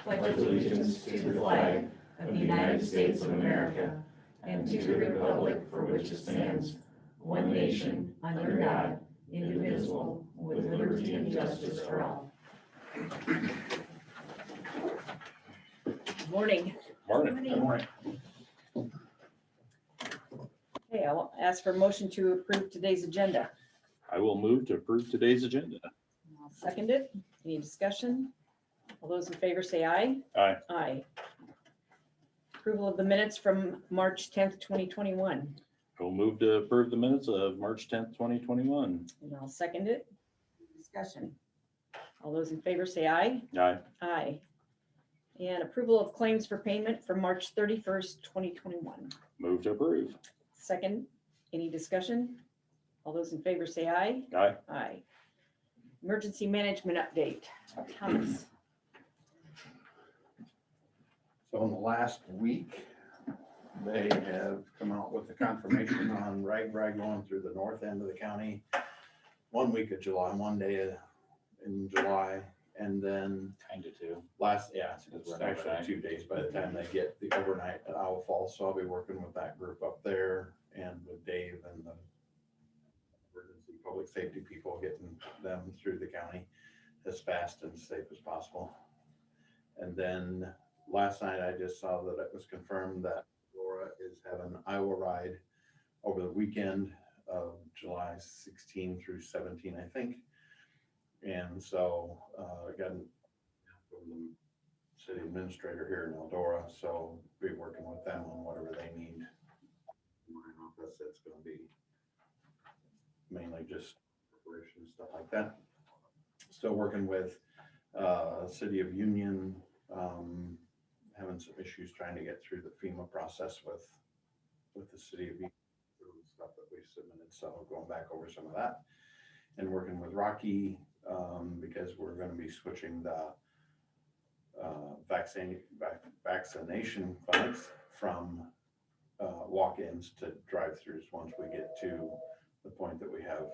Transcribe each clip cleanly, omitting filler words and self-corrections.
pledge allegiance to the flag of the United States of America and to the republic for which it stands, one nation, under God, indivisible, with liberty and justice for all. Morning. Morning. Good morning. Okay, I'll ask for a motion to approve today's agenda. I will move to approve today's agenda. I'll second it. Any discussion? All those in favor say aye. Aye. Aye. Approval of the minutes from March 10th, 2021. I will move to approve the minutes of March 10th, 2021. And I'll second it. Discussion. All those in favor say aye. Aye. Aye. And approval of claims for payment for March 31st, 2021. Move to approve. Second, any discussion? All those in favor say aye. Aye. Aye. Emergency management update. Thomas. So in the last week, they have come out with the confirmation on RAGBRAG going through the north end of the county. 1 week of July, one day in July, and then Kind of too. it's actually 2 days by the time they get the overnight at Owl Falls. So I'll be working with that group up there and with Dave and the emergency public safety people, getting them through the county as fast and safe as possible. And then last night I just saw that it was confirmed that Eldora is having an Iowa ride over the weekend of July 16 through 17, I think. And so I got from the city administrator here in Eldora, so be working with them on whatever they need. In my office, it's going to be mainly just preparation stuff like that. Still working with City of Union, having some issues trying to get through the FEMA process with the City of Union stuff that we submitted. So going back over some of that and working with Rocky because we're going to be switching the vaccination clinics from walk-ins to drive-throughs once we get to the point that we have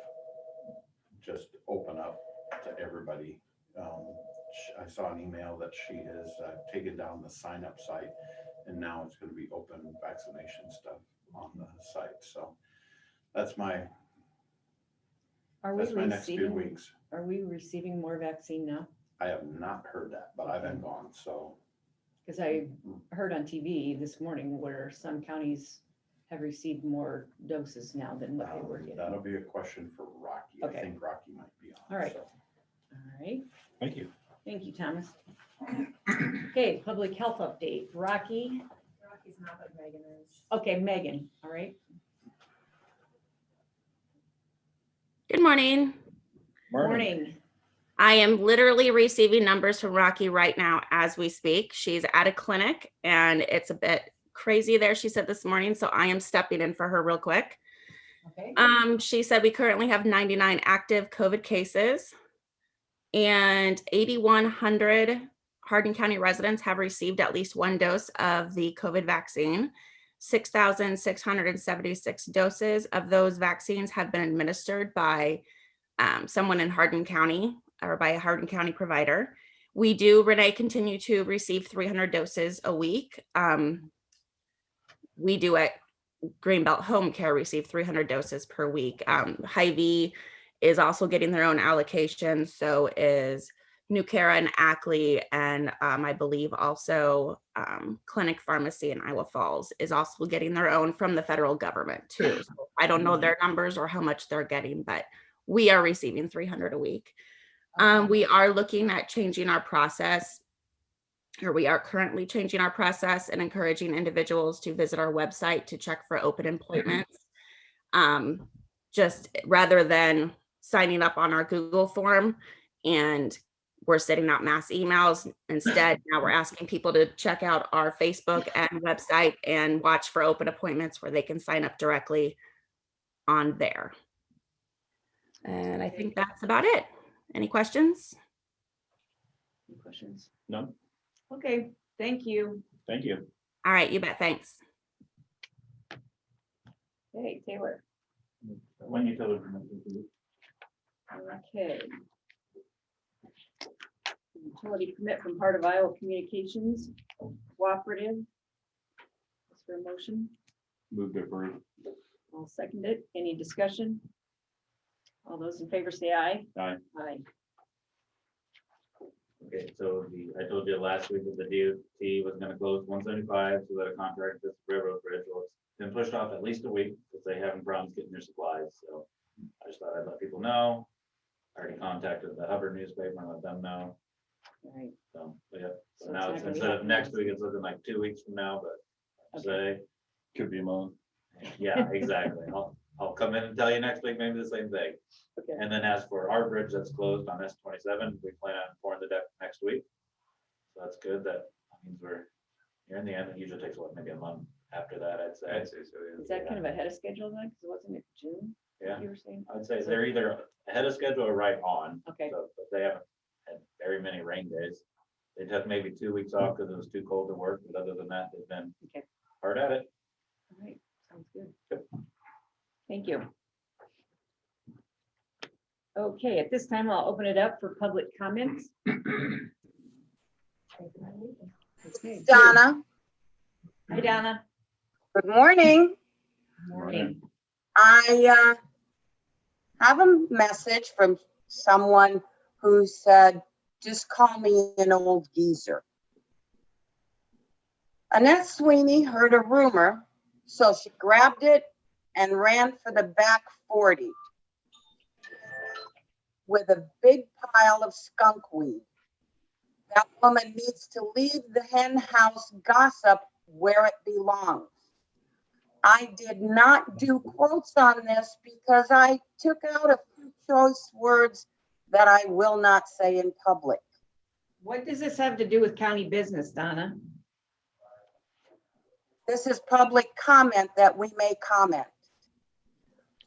just open up to everybody. I saw an email that she has taken down the sign-up site, and now it's going to be open vaccination stuff on the site. So that's my next few weeks. Are we receiving more vaccine now? I have not heard that, but I've been gone. So Because I heard on TV this morning where some counties have received more doses now than what they were getting. that'll be a question for Rocky. Okay. I think Rocky might be on. All right. So. All right. Thank you. Thank you, Thomas. Okay, public health update. Rocky. Rocky's not, but Megan is. Okay, Megan. All right. Good morning. Morning. I am literally receiving numbers from Rocky right now as we speak. She's at a clinic and it's a bit crazy there, she said this morning. So I am stepping in for her real quick. Okay. She said we currently have 99 active COVID cases and 8,100 Hardin County residents have received at least one dose of the COVID vaccine. 6,676 doses of those vaccines have been administered by someone in Hardin County or by a Hardin County provider. We do, Renee, continue to receive 300 doses a week. We do at Greenbelt Home Care receive 300 doses per week. Hy-Vee is also getting their own allocation. So is New Cara and Ackley, and I believe also Clinic Pharmacy in Iowa Falls is also getting their own from the federal government too. So I don't know their numbers or how much they're getting, but we are receiving 300 a week. We are looking at changing our process, or we are currently changing our process and encouraging individuals to visit our website to check for open appointments. Just rather than signing up on our Google form and we're sending out mass emails. Instead, now we're asking people to check out our Facebook and website and watch for open appointments where they can sign up directly on there. And I think that's about it. Any questions? Any questions? No, Okay, thank you. thank you. All right, you bet. Thanks. Hey, Taylor. When you tell her. Okay. utility permit from Heart of Iowa Communications Cooperative. Is there a motion? Move to approve. I'll second it. Any discussion? All those in favor say aye. Aye. Aye. Okay, so I told you last week that the DOT was gonna close 175, so that a contract this railroad bridge, well, it's been pushed off at least a week because they having problems getting their supplies, so I just thought I'd let people know. I already contacted the Hubbard newspaper and let them know, All right. so, yeah. So So it's now not it's gonna be instead of happening next next week, it's looking like 2 weeks from now, but say, Could be a month. yeah, exactly. I'll come in and tell you next week, maybe the same thing. Okay. And then as for our bridge that's closed on S27, we plan on pouring the deck next week. So that's good. That means we're near in the end. It usually takes what, maybe a month after that, I'd say. I'd say so, yeah. Is that kind of ahead of schedule then? Because wasn't it June? Yeah, You were saying? I'd say they're either ahead of schedule or right on. Okay. So, but they haven't had very many rain days. They took maybe 2 weeks off because it was too cold to work, but other than that, they've been Okay. hard at it. All right. Sounds good. Thank you. Okay, at this time, I'll open it up for public comments. Okay. Donna, Hi, Donna. good morning. Morning. I have a message from someone who said, just call me an old geezer. Annette Sweeney heard a rumor, so she grabbed it and ran for the back 40 with a big pile of skunk weed. That woman needs to leave the hen house gossip where it belongs. I did not do quotes on this because I took out a few choice words that I will not say in public. What does this have to do with county business, Donna? This is public comment that we may comment.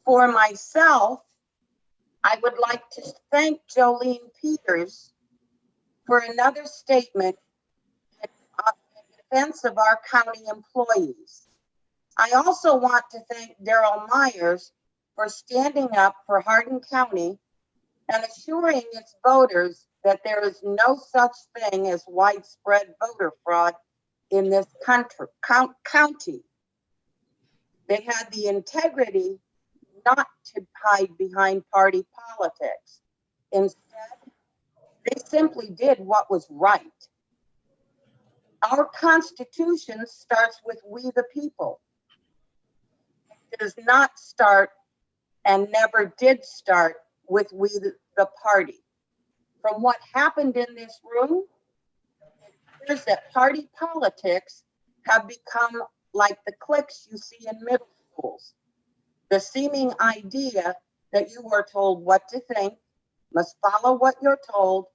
For myself, I would like to thank Jolene Peters for another statement in defense of our county employees. I also want to thank Daryl Myers for standing up for Hardin County and assuring its voters that there is no such thing as widespread voter fraud in this county. They had the integrity not to hide behind party politics. Instead, they simply did what was right. Our Constitution starts with we the people. It does not start and never did start with we the party. From what happened in this room, it appears that party politics have become like the cliques you see in middle schools. The seeming idea that you are told what to think, must follow what you're told,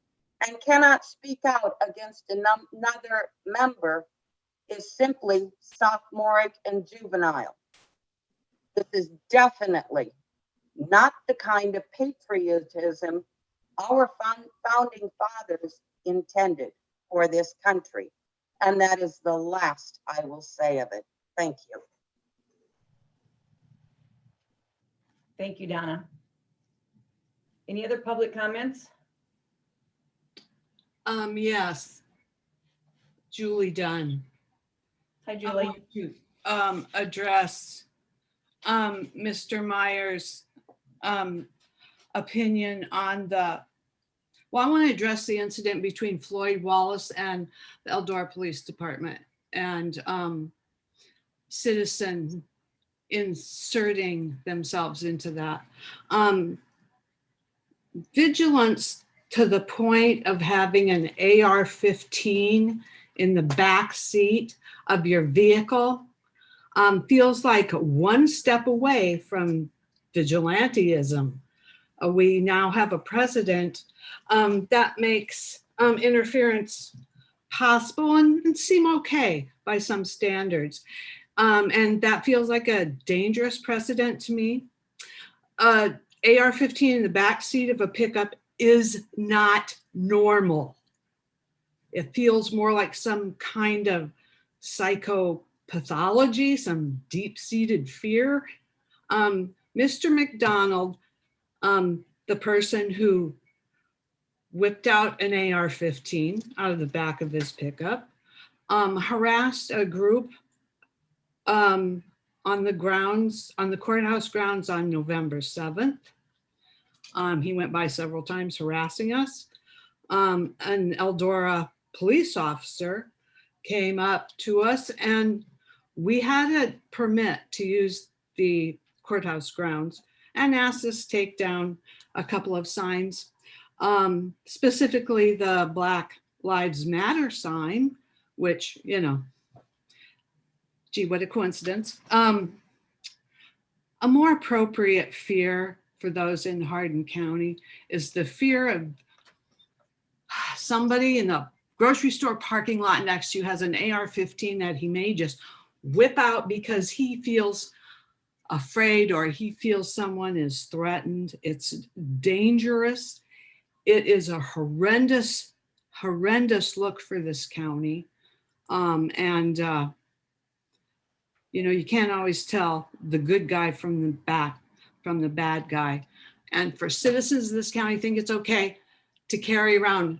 and cannot speak out against another member is simply sophomoric and juvenile. This is definitely not the kind of patriotism our founding fathers intended for this country. And that is the last I will say of it. Thank you. Thank you, Donna. Any other public comments? Yes. Julie Dunn. Hi, I Julie. want to address Mr. Myers' opinion on I want to address the incident between Floyd Wallace and the Eldora Police Department and citizen inserting themselves into that. Vigilance to the point of having an AR-15 in the back seat of your vehicle feels like one step away from vigilantism. We now have a president that makes interference possible and seem okay by some standards. And that feels like a dangerous precedent to me. AR-15 in the back seat of a pickup is not normal. It feels more like some kind of psychopathology, some deep-seated fear. Mr. McDonald, the person who whipped out an AR-15 out of the back of his pickup, harassed a group on the courthouse grounds on November 7th. He went by several times harassing us. An Eldora police officer came up to us, and we had a permit to use the courthouse grounds, and asked us to take down a couple of signs, specifically the Black Lives Matter sign, which, you know, gee, what a coincidence. A more appropriate fear for those in Hardin County is the fear of somebody in the grocery store parking lot next to you has an AR-15 that he may just whip out because he feels afraid or he feels someone is threatened. It's dangerous. It is a horrendous look for this county. You know, you can't always tell the good guy from the bad guy. And for citizens of this county, I think it's okay to carry around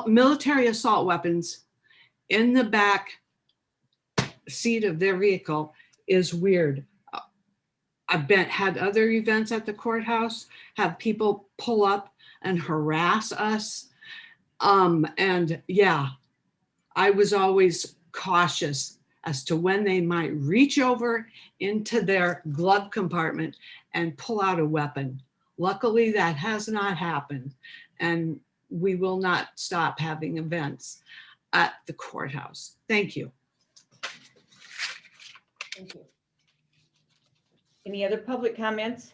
military assault weapons in the back seat of their vehicle is weird. I've had other events at the courthouse, have people pull up and harass us. And yeah, I was always cautious as to when they might reach over into their glove compartment and pull out a weapon. Luckily, that has not happened. And we will not stop having events at the courthouse. Thank you. Thank you. Any other public comments?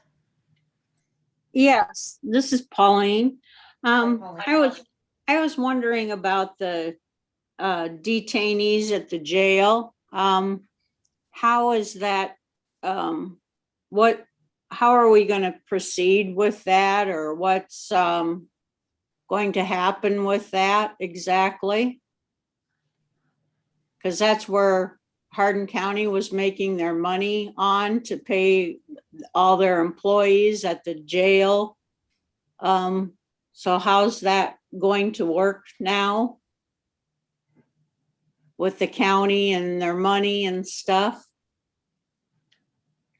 Yes, this is Pauline. Pauline. I was wondering about the detainees at the jail. How is that, how are we going to proceed with that, or what's going to happen with that exactly? Because that's where Hardin County was making their money on to pay all their employees at the jail. So how's that going to work now with the county and their money and stuff?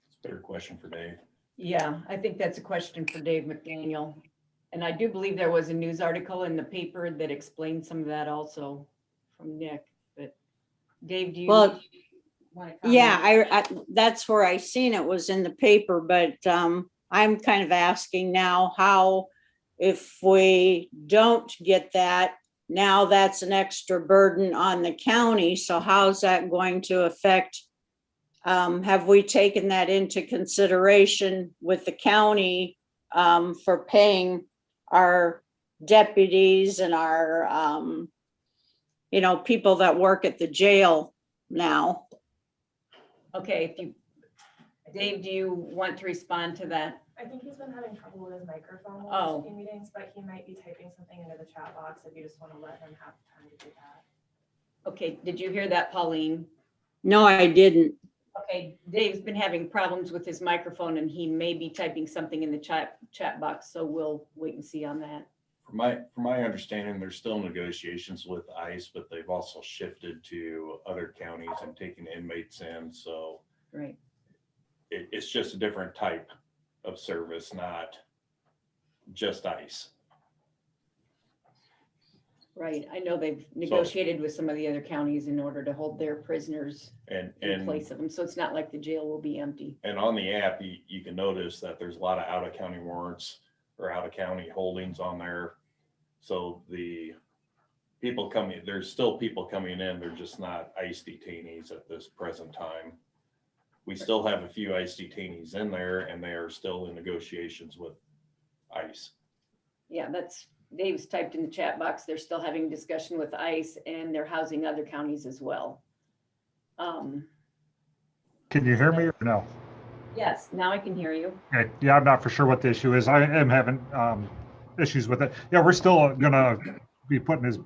It's a better question for Dave. Yeah, I think that's a question for Dave McDaniel. And I do believe there was a news article in the paper that explained some of that also from Nick. But Dave, do you Well, want to comment? yeah, I that's where I seen it was in the paper, but I'm kind of asking now how, if we don't get that, now that's an extra burden on the county. So how's that going to affect? Have we taken that into consideration with the county for paying our deputies and our, you know, people that work at the jail now? Okay, Dave, do you want to respond to that? I think he's been having trouble with his microphone Oh. in meetings, but he might be typing something into the chat box if you just want to let him have time to do that. Okay, did you hear that, Pauline? No, I didn't. Okay, Dave's been having problems with his microphone and he may be typing something in the chat box, so we'll wait and see on that. From my understanding, there's still negotiations with ICE, but they've also shifted to other counties and taking inmates in. So Right. it's just a different type of service, not just ICE. Right, I know they've negotiated with some of the other counties in order to hold their prisoners in And place of them, so it's not like the jail will be empty. and on the app, you can notice that there's a lot of out of county warrants or out of county holdings on there. So the people coming, there's still people coming in, they're just not ICE detainees at this present time. We still have a few ICE detainees in there and they are still in negotiations with ICE. Yeah, that's, Dave's typed in the chat box, they're still having discussion with ICE and they're housing other counties as well. Can you hear me or no? Yes, now I can hear you. Okay. Yeah, I'm not for sure what the issue is. I am having issues with it. Yeah, we're still gonna be putting his,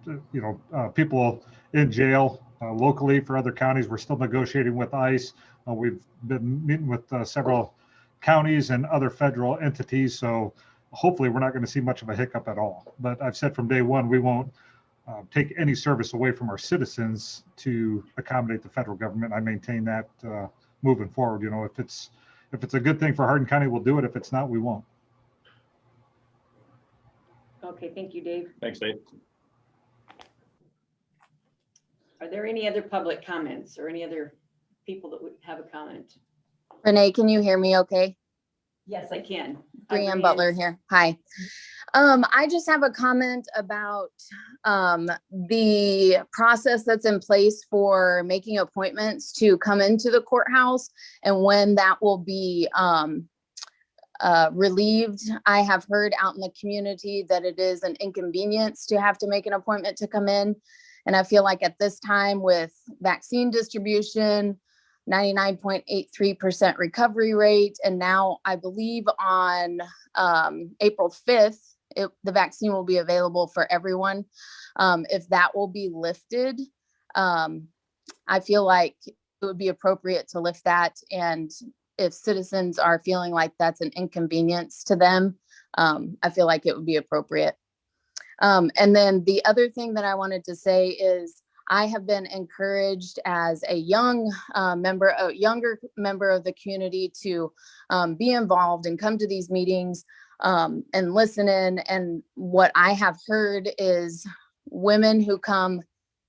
people in jail locally for other counties. We're still negotiating with ICE. We've been meeting with several counties and other federal entities. So hopefully we're not going to see much of a hiccup at all. But I've said from day one, we won't take any service away from our citizens to accommodate the federal government. I maintain that moving forward. You know, if it's a good thing for Hardin County, we'll do it. If it's not, we won't. Okay, thank you, Dave. Thanks, Dave. Are there any other public comments or any other people that would have a comment? Renee, can you hear me okay? Yes, I can. Brianne Butler here. Hi. I just have a comment about the process that's in place for making appointments to come into the courthouse and when that will be relieved. I have heard out in the community that it is an inconvenience to have to make an appointment to come in. And I feel like at this time with vaccine distribution, 99.83% recovery rate. And now I believe on April 5th, the vaccine will be available for everyone. If that will be lifted, I feel like it would be appropriate to lift that. And if citizens are feeling like that's an inconvenience to them, I feel like it would be appropriate. And then the other thing that I wanted to say is I have been encouraged as a younger member of the community to be involved and come to these meetings and listen in. And what I have heard is women who come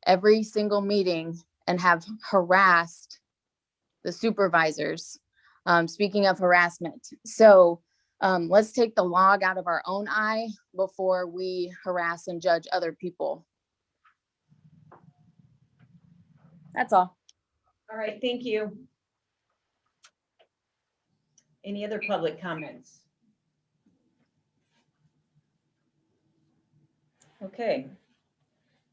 every single meeting and have harassed the supervisors. Speaking of harassment. So let's take the log out of our own eye before we harass and judge other people. That's all. All right, thank you. Any other public comments? Okay.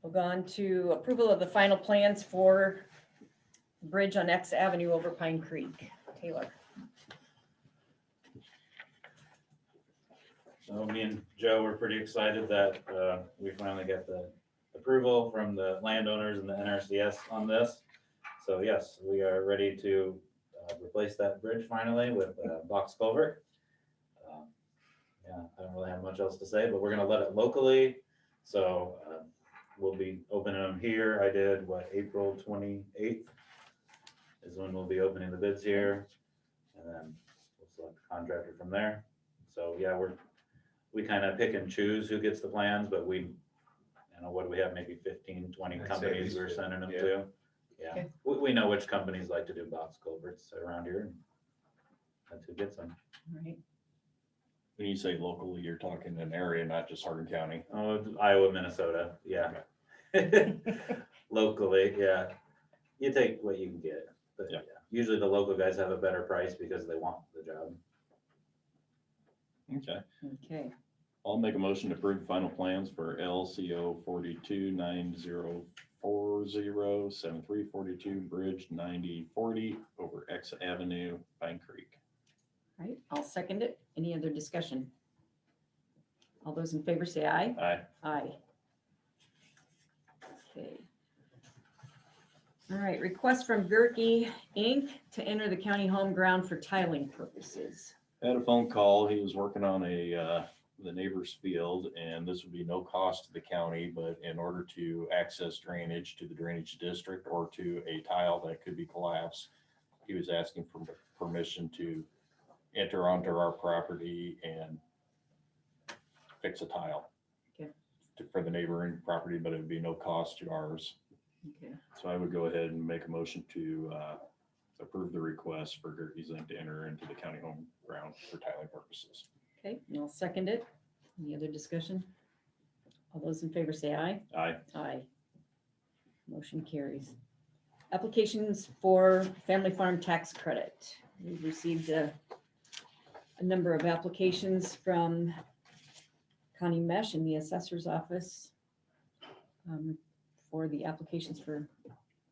We'll go on to approval of the final plans for bridge on X Avenue over Pine Creek. Taylor. So me and Joe were pretty excited that we finally got the approval from the landowners and the NRCS on this. So yes, we are ready to replace that bridge finally with a box culvert. Yeah, I don't really have much else to say, but we're gonna let it locally. So we'll be opening them here. I did what, April 28th is when we'll be opening the bids here. And then we'll select the contractor from there. So yeah, we kind of pick and choose who gets the plans, but we, what do we have, maybe 15, 20 companies we're sending them to. Yeah, Okay. we know which companies like to do box culverts around here, and that's who gets them. All right. When you say locally, you're talking an area, not just Hardin County. Oh, Iowa, Minnesota, yeah. Locally, yeah. You take what you can get, but Yeah. yeah, usually the local guys have a better price because they want the job. Okay. Okay. I'll make a motion to approve final plans for LCO 4290407342 Bridge 9040 over X Avenue, Pine Creek. All right, I'll second it. Any other discussion? All those in favor say aye. Aye. Aye. Okay. All right, request from Gerke Inc. to enter the county home ground for tiling purposes. Had a phone call. He was working on the neighbor's field, and this would be no cost to the county, but in order to access drainage to the drainage district or to a tile that could be collapsed, he was asking for permission to enter onto our property and fix a tile. Okay. For the neighboring property, but it would be no cost to ours. Okay. So I would go ahead and make a motion to approve the request for Gerke's Inc. to enter into the county home ground for tiling purposes. Okay, and I'll second it. Any other discussion? All those in favor say aye. Aye. Aye. Motion carries. Applications for family farm tax credit. We've received a number of applications from Connie Mesh in the assessor's office for the applications for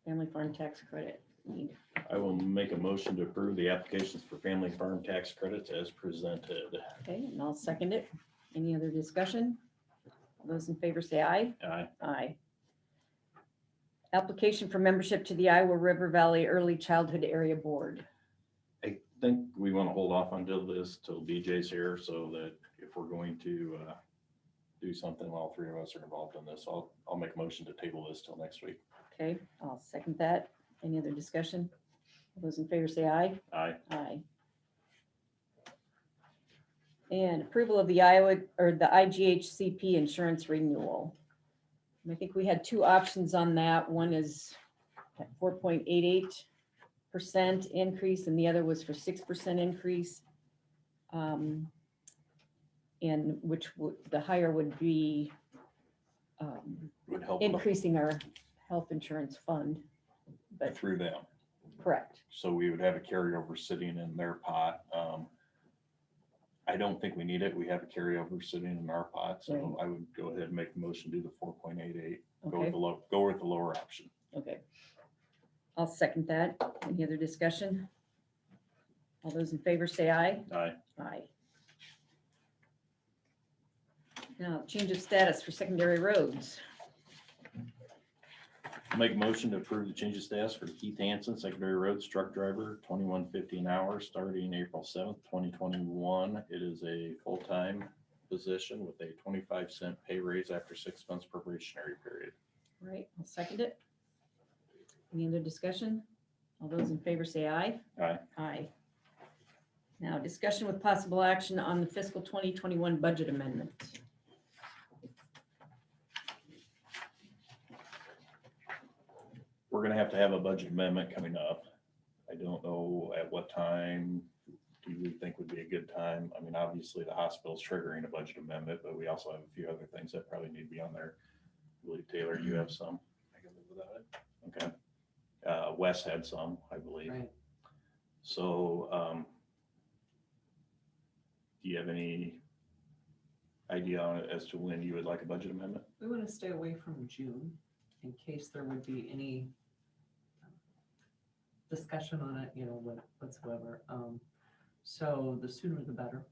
family farm tax credit need. I will make a motion to approve the applications for family farm tax credits as presented. Okay, and I'll second it. Any other discussion? All those in favor say aye. Aye. Aye. Application for membership to the Iowa River Valley Early Childhood Area Board. I think we want to hold off until BJ's here, so that if we're going to do something while 3 of us are involved in this. I'll make a motion to table this till next week. Okay, I'll second that. Any other discussion? All those in favor say aye. Aye. Aye. And approval of the Iowa, or the IGHCP insurance renewal. And I think we had two options on that. One is at 4.88% increase and the other was for 6% increase. And which would, the higher would be Would help increasing our health insurance fund, but through them. correct. So we would have a carryover sitting in their pot. I don't think we need it. We have a carryover sitting in our pot, so Right. I would go ahead and make the motion, do the 4.88. Go Okay, with the go with the lower option. okay. I'll second that. Any other discussion? All those in favor say aye. Aye. Aye. Now, change of status for secondary roads. Make a motion to approve the change of status for Keith Hansen, secondary roads truck driver, 21.50 an hour, starting April 7th, 2021. It is a full-time position with a 25-cent pay raise after 6 months probationary period. All right, I'll second it. Any other discussion? All those in favor say aye. Aye. Aye. Now, discussion with possible action on the fiscal 2021 budget amendment. We're gonna have to have a budget amendment coming up. I don't know at what time do you think would be a good time. I mean, obviously the hospital's triggering a budget amendment, but we also have a few other things that probably need to be on there. I believe Taylor, you have some. I can live without it. Okay. Wes had some, I believe. Right. So, do you have any idea on it as to when you would like a budget amendment? We want to stay away from June in case there would be any discussion on it, whatsoever. So the sooner the better.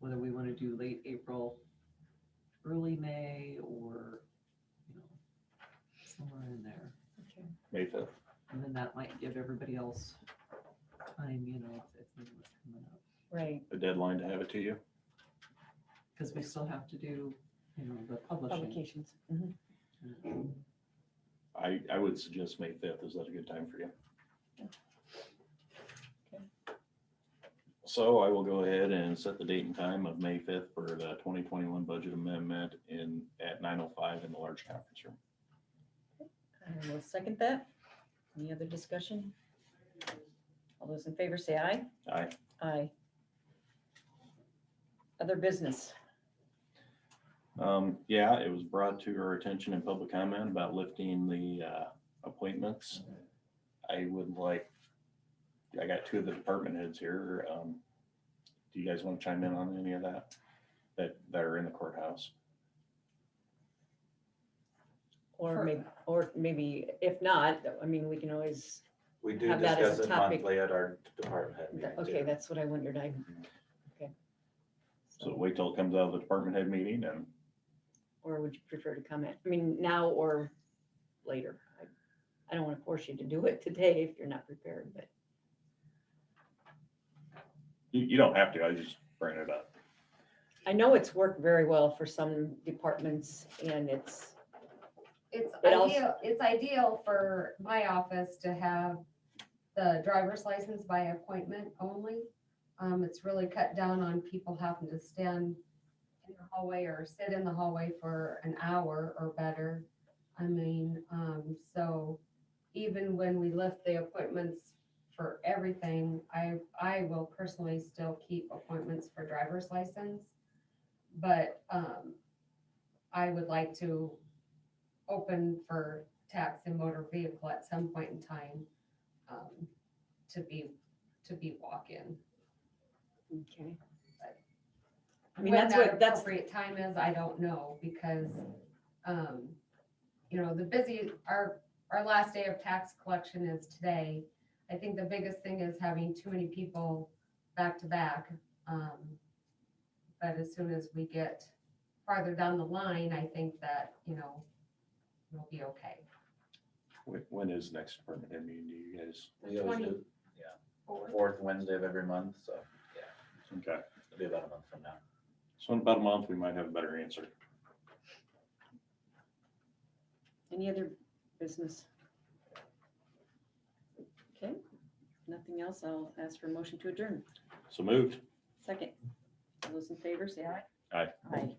Whether we want to do late April, early May, or, somewhere in there. Okay. May 5th. And then that might give everybody else time, if they were coming up. Right, A deadline to have it to you? Because we still have to do, the publishing. publications. Mhm. I would suggest May 5th. Is that a good time for you? Okay. So I will go ahead and set the date and time of May 5th for the 2021 budget amendment at 9:05 in the large conference room. I will second that. Any other discussion? All those in favor say aye. Aye. Aye. Other business. Yeah, it was brought to our attention in public comment about lifting the appointments. I got two of the department heads here. Do you guys want to chime in on any of that are in the courthouse? Or maybe if not, I mean, we can always, We do Have that as discuss a it topic. monthly at our department head meeting. okay, too. that's what I wondered. Okay. So wait till it comes out of the department head meeting and Or would you prefer to comment? I mean, now or later? I don't want to force you to do it today if you're not prepared, but. you don't have to. I just bring it up. I know it's worked very well for some departments and It's It also- ideal, it's ideal for my office to have the driver's license by appointment only. It's really cut down on people having to stand in the hallway or sit in the hallway for an hour or better. I mean, so even when we lift the appointments for everything, I will personally still keep appointments for driver's license. But, I would like to open for tax and motor vehicle at some point in time, to be walk-in. okay. I mean, When that's that what, that's, appropriate time is, I don't know, because, our last day of tax collection is today. I think the biggest thing is having too many people back to back. But as soon as we get farther down the line, I think that, we'll be okay. When is next department head meeting? Do you guys? We always do, yeah, fourth Wednesday of every month, so, yeah. Okay. It'll be about a month from now. So in about a month, we might have a better answer. Any other business? Okay, nothing else. I'll ask for a motion to adjourn. So moved. Second. All those in favor, say aye. Aye. Aye.